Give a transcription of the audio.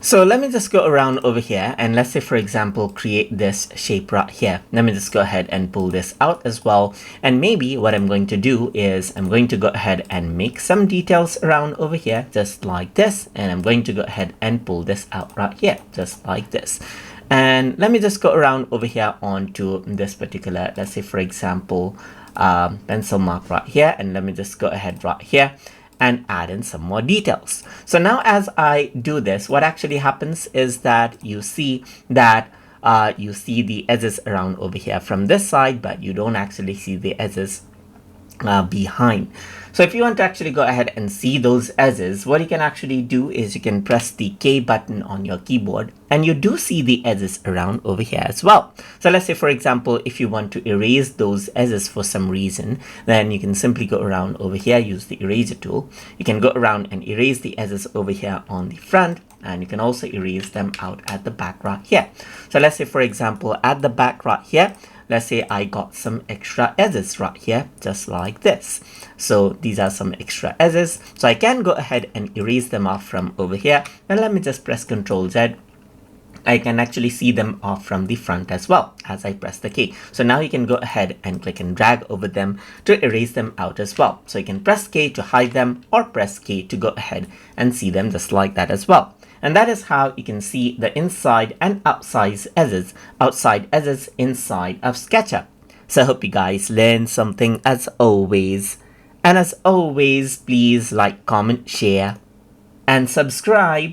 So let me just go around over here and let's say, for example, create this shape right here. Let me just go ahead and pull this out as well. And maybe what I'm going to do is I'm going to go ahead and make some details around over here, just like this. And I'm going to go ahead and pull this out right here, just like this. And let me just go around over here onto this particular, let's say, for example, pencil mark right here. And let me just go ahead right here and add in some more details. So now as I do this, what actually happens is that you see that you see the edges around over here from this side, but you don't actually see the edges behind. So if you want to actually go ahead and see those edges, what you can actually do is you can press the K button on your keyboard and you do see the edges around over here as well. So let's say, for example, if you want to erase those edges for some reason, then you can simply go around over here, use the eraser tool. You can go around and erase the edges over here on the front, and you can also erase them out at the back right here. So let's say, for example, at the back right here, let's say I got some extra edges right here, just like this. So these are some extra edges. So I can go ahead and erase them off from over here. And let me just press Ctrl Z. I can actually see them off from the front as well as I press the key. So now you can go ahead and click and drag over them to erase them out as well. So you can press K to hide them or press K to go ahead and see them just like that as well. And that is how you can see the inside and outside edges inside of SketchUp. So I hope you guys learned something as always. And as always, please like, comment, share, and subscribe.